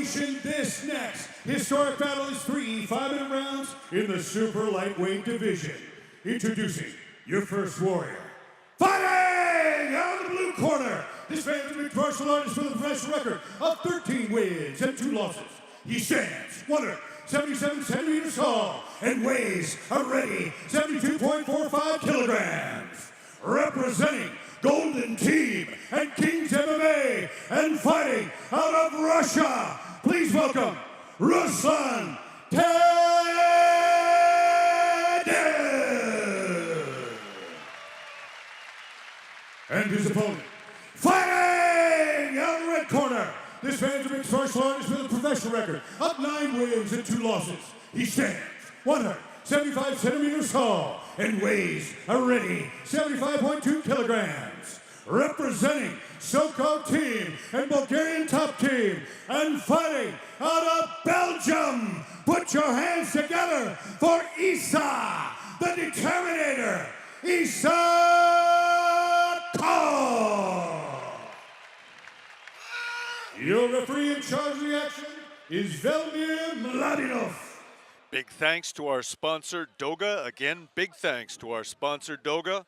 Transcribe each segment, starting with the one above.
Nation, this next historic battle is 3 5-minute rounds in the super lightweight division. Introducing your first warrior. Fighting out of the blue corner, this man's a mixed martial artist with a professional record of 13 wins and 2 losses. He stands 177 centimeters tall and weighs a ready 72.45 kilograms. Representing Golden Team and Kings MMA and fighting out of Russia, please welcome Ruslan Tedeev. And his opponent, fighting out of the red corner, this man's a mixed martial artist with a professional record of 9 wins and 2 losses. He stands 175 centimeters tall and weighs a ready 75.2 kilograms. Representing so-called team and Bulgarian top team and fighting out of Belgium. Put your hands together for Issa, the Determinator, Issa Isakov. Your referee in charge of the action is Welterweight. Big thanks to our sponsor, Doga. Again, big thanks to our sponsor, Doga.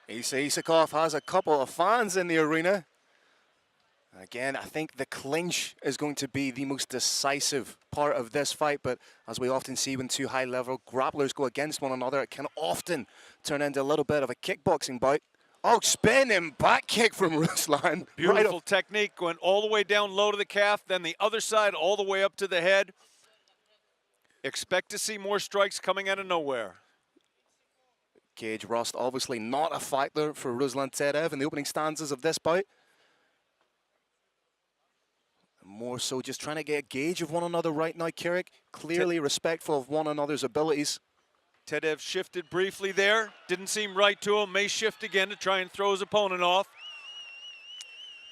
Issa Isakov has a couple of fans in the arena. Again, I think the clinch is going to be the most decisive part of this fight, but as we often see when 2 high-level grapplers go against one another, it can often turn into a little bit of a kickboxing bout. Oh, spinning back kick from Ruslan. Beautiful technique, going all the way down low to the calf, then the other side all the way up to the head. Expect to see more strikes coming out of nowhere. Cage rust, obviously not a factor for Ruslan Tedeev in the opening stanzas of this bout. More so just trying to get a gauge of one another right now, Kirik. Clearly respectful of one another's abilities. Tedeev shifted briefly there. Didn't seem right to him. May shift again to try and throw his opponent off.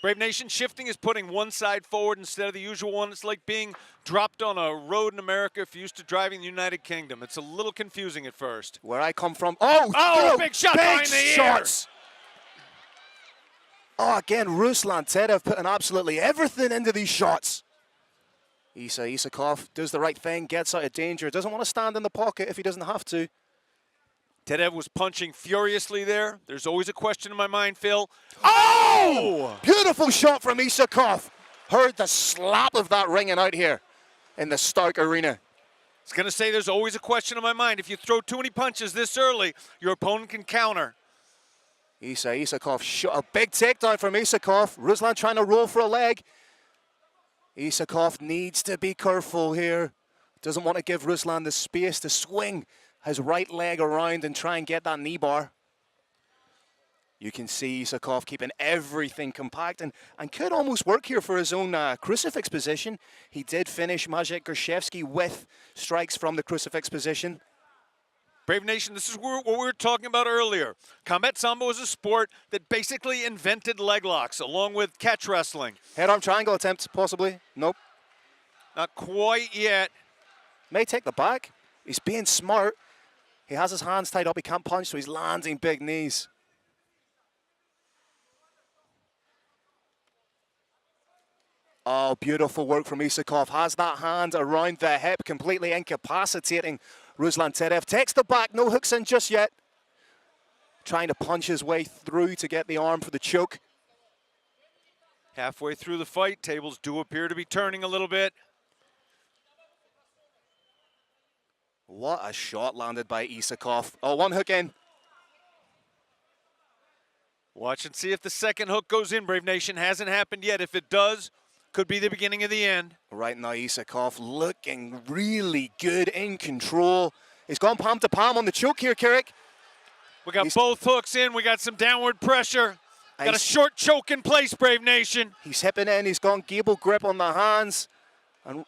Brave Nation, shifting is putting one side forward instead of the usual one. It's like being dropped on a road in America if you're used to driving the United Kingdom. It's a little confusing at first. Where I come from, big shot behind the shots. Oh, again, Ruslan Tedeev putting absolutely everything into these shots. Issa Isakov does the right thing, gets out of danger, doesn't want to stand in the pocket if he doesn't have to. Tedeev was punching furiously there. There's always a question in my mind, Phil. Oh! Beautiful shot from Isakov. Heard the slap of that ringing out here in the Stark Arena. I was going to say there's always a question in my mind. If you throw too many punches this early, your opponent can counter. Issa Isakov shot a big takedown from Isakov. Ruslan trying to roll for a leg. Isakov needs to be careful here. Doesn't want to give Ruslan the space to swing his right leg around and try and get that knee bar. You can see Isakov keeping everything compact and could almost work here for his own crucifix position. He did finish Maciej Gorszewski with strikes from the crucifix position. Brave Nation, this is what we were talking about earlier. Combat Sambo is a sport that basically invented leg locks along with catch wrestling. Head-arm triangle attempt, possibly. Nope. Not quite yet. May take the back. He's being smart. He has his hands tied up. He can't punch, so he's landing big knees. Oh, beautiful work from Isakov. Has that hand around the hip, completely incapacitating Ruslan Tedeev. Takes the back, no hooks in just yet. Trying to punch his way through to get the arm for the choke. Halfway through the fight, tables do appear to be turning a little bit. What a shot landed by Isakov. Oh, one hook in. Watch and see if the second hook goes in, Brave Nation. Hasn't happened yet. If it does, could be the beginning of the end. Right now, Isakov looking really good, in control. He's gone palm to palm on the choke here, Kirik. We got both hooks in. We got some downward pressure. Got a short choke in place, Brave Nation. He's hipping in. He's gone gable grip on the hands. And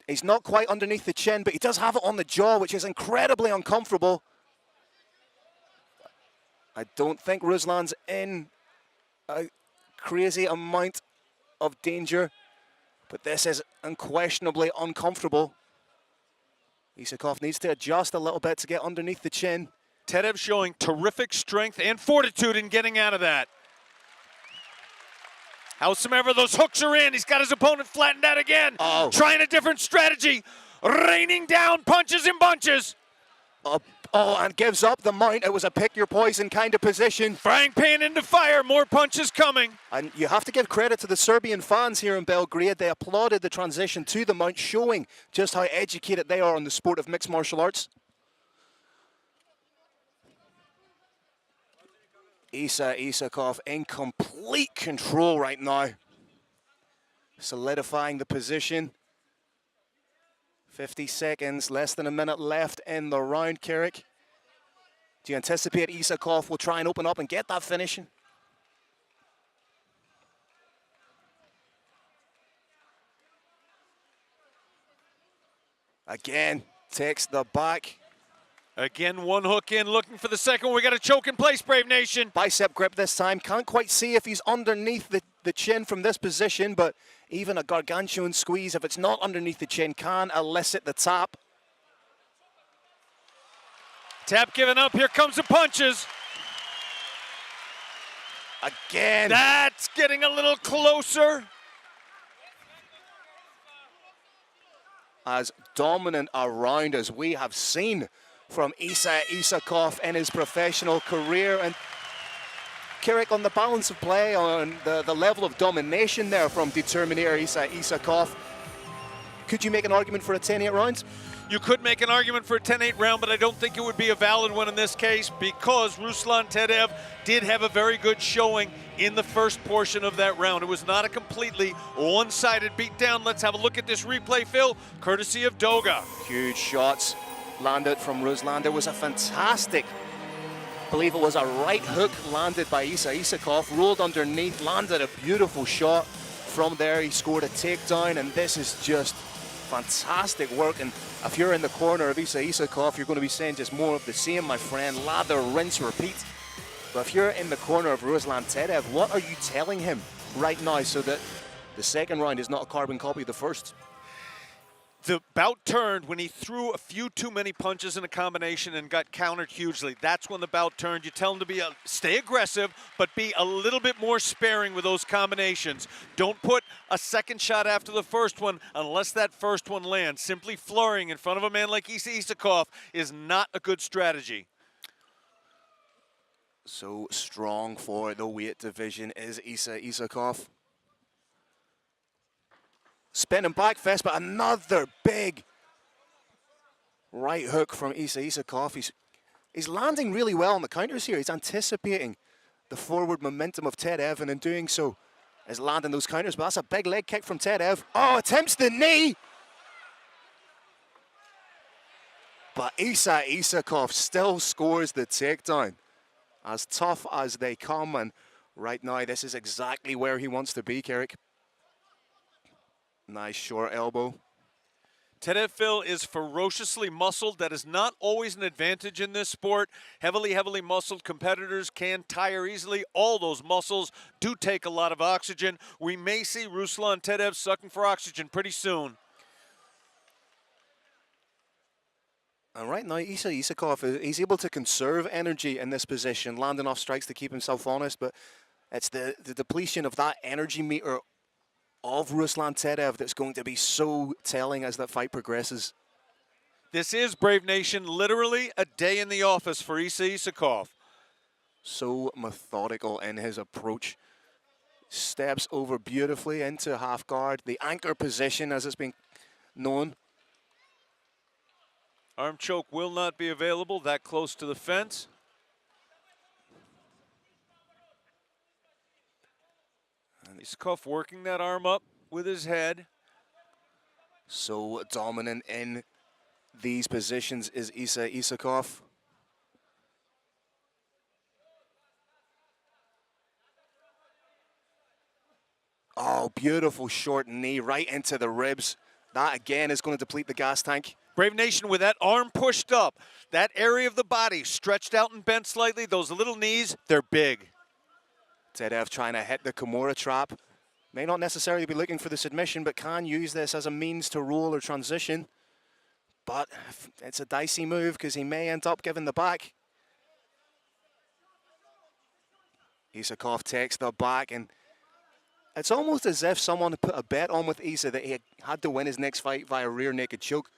he's not quite underneath the chin, but he does have it on the jaw, which is incredibly uncomfortable. I don't think Ruslan's in a crazy amount of danger, but this is unquestionably uncomfortable. Isakov needs to adjust a little bit to get underneath the chin. Tedeev showing terrific strength and fortitude in getting out of that. Howsoever, those hooks are in. He's got his opponent flattened out again. Trying a different strategy. Raining down punches in bunches. And gives up the mount. It was a pick your poison kind of position. Frying pan into fire. More punches coming. And you have to give credit to the Serbian fans here in Belgrade. They applauded the transition to the mount, showing just how educated they are on the sport of mixed martial arts. Issa Isakov in complete control right now. Solidifying the position. 50 seconds, less than a minute left in the round, Carrick. Do you anticipate Isakov will try and open up and get that finishing? Again, takes the back. Again, one hook in, looking for the second. We got a choke in place, Brave Nation. Bicep grip this time. Can't quite see if he's underneath the chin from this position, but even a gargantuan squeeze, if it's not underneath the chin, can elicit the tap. Tap given up. Here comes the punches. Again. That's getting a little closer. As dominant a round as we have seen from Issa Isakov in his professional career. And Carrick, on the balance of play, on the level of domination there from Determinator Issa Isakov, could you make an argument for a 10-8 round? You could make an argument for a 10-8 round, but I don't think it would be a valid one in this case because Ruslan Tedeev did have a very good showing in the first portion of that round. It was not a completely one-sided beatdown. Let's have a look at this replay, Phil, courtesy of Doga. Huge shots landed from Ruslan. There was a fantastic, I believe it was a right hook landed by Issa Isakov, rolled underneath, landed a beautiful shot. From there, he scored a takedown, and this is just fantastic work. And if you're in the corner of Issa Isakov, you're going to be saying just more of the same, my friend. Lather, rinse, repeat. But if you're in the corner of Ruslan Tedeev, what are you telling him right now so that the second round is not a carbon copy of the first? The bout turned when he threw a few too many punches in a combination and got countered hugely. That's when the bout turned. You tell him to stay aggressive, but be a little bit more sparing with those combinations. Don't put a second shot after the first one unless that first one lands. Simply flurrying in front of a man like Issa Isakov is not a good strategy. So strong for the weight division is Issa Isakov. Spinning back fist, but another big right hook from Issa Isakov. He's landing really well on the counters here. He's anticipating the forward momentum of Tedeev, and in doing so is landing those counters. But that's a big leg kick from Tedeev. Oh, attempts the knee. But Issa Isakov still scores the takedown. As tough as they come, and right now this is exactly where he wants to be, Carrick. Nice short elbow. Tedeev, Phil, is ferociously muscled. That is not always an advantage in this sport. Heavily muscled competitors can tire easily. All those muscles do take a lot of oxygen. We may see Ruslan Tedeev sucking for oxygen pretty soon. And right now, Issa Isakov, he's able to conserve energy in this position, landing off strikes to keep himself honest, but it's the depletion of that energy meter of Ruslan Tedeev that's going to be so telling as that fight progresses. This is, Brave Nation, literally a day in the office for Issa Isakov. So methodical in his approach. Steps over beautifully into half guard. The anchor position, as it's been known. Arm choke will not be available that close to the fence. Isakov working that arm up with his head. So dominant in these positions is Issa Isakov. Oh, beautiful short knee right into the ribs. That again is going to deplete the gas tank. Brave Nation, with that arm pushed up, that area of the body stretched out and bent slightly, those little knees, they're big. Tedeev trying to hit the Kimura trap. May not necessarily be looking for the submission, but can use this as a means to roll or transition. But it's a dicey move because he may end up giving the back. Isakov takes the back, and it's almost as if someone put a bet on with Issa that he had to win his next fight via rear naked choke.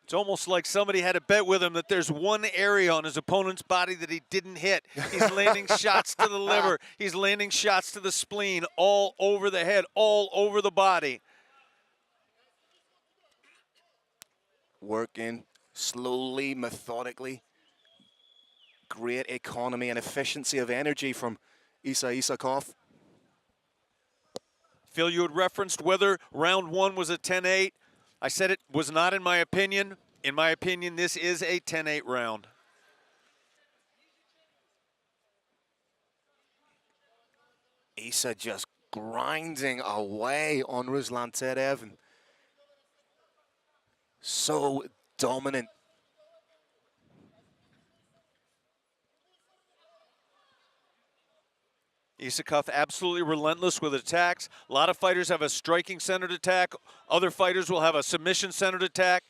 It's almost like somebody had a bet with him that there's one area on his opponent's body that he didn't hit. He's landing shots to the liver. He's landing shots to the spleen, all over the head, all over the body. Working slowly, methodically. Great economy and efficiency of energy from Issa Isakov. Phil, you had referenced whether round one was a 10-8. I said it was not in my opinion. In my opinion, this is a 10-8 round. Issa just grinding away on Ruslan Tedeev. And so dominant. Isakov absolutely relentless with attacks. A lot of fighters have a striking-centered attack. Other fighters will have a submission-centered attack.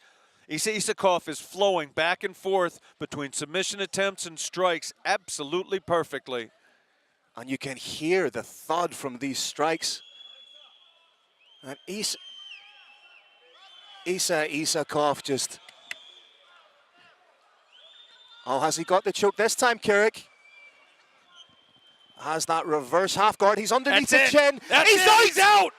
Issa Isakov is flowing back and forth between submission attempts and strikes absolutely perfectly. And you can hear the thud from these strikes. And Issa Isakov just... Oh, has he got the choke this time, Kirik? Has that reverse half guard. He's underneath the chin. He's out!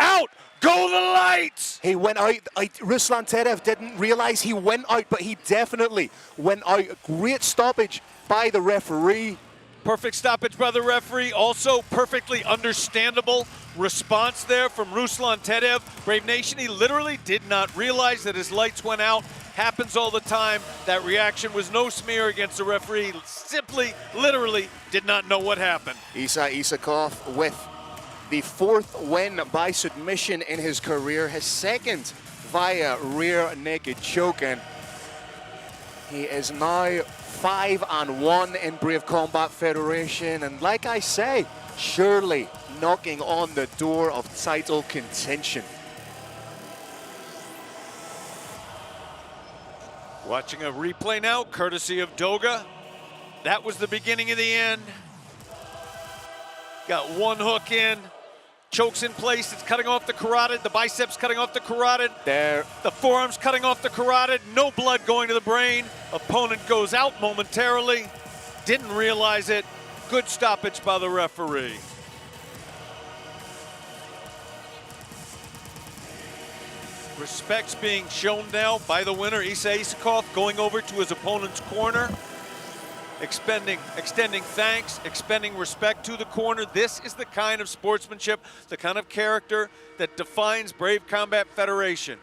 Out! Go the lights! He went out. Ruslan Tedeev didn't realize he went out, but he definitely went out. Great stoppage by the referee. Perfect stoppage by the referee. Also perfectly understandable response there from Ruslan Tedeev. Brave Nation, he literally did not realize that his lights went out. Happens all the time. That reaction was no smear against the referee. Simply, literally did not know what happened. Issa Isakov with the 4th win by submission in his career, his 2nd via rear naked choke, and he is now 5-1 in Brave Combat Federation, and like I say, surely knocking on the door of title contention. Watching a replay now, courtesy of Doga. That was the beginning of the end. Got one hook in, chokes in place, it's cutting off the carotid, the biceps cutting off the carotid. There. The forearm's cutting off the carotid, no blood going to the brain. Opponent goes out momentarily, didn't realize it. Good stoppage by the referee. Respect's being shown now by the winner, Issa Isakov, going over to his opponent's corner, extending thanks, expending respect to the corner. This is the kind of sportsmanship, the kind of character that defines Brave Combat Federation.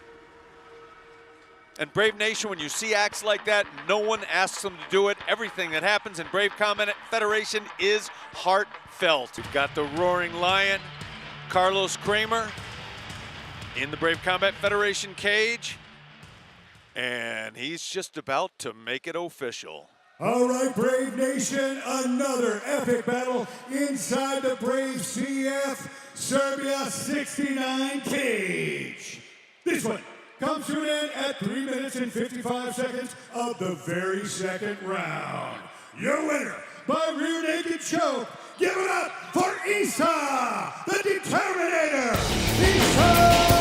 And Brave Nation, when you see acts like that, no one asks them to do it. Everything that happens in Brave Combat Federation is heartfelt. We've got the Roaring Lion, Carlos Kramer, in the Brave Combat Federation cage, and he's just about to make it official. All right, Brave Nation, another epic battle inside the Brave CF Serbia 69 cage. This one comes to an end at 3 minutes and 55 seconds of the very 2nd round. Your winner by rear naked choke. Give it up for Issa, the Determinator. Issa!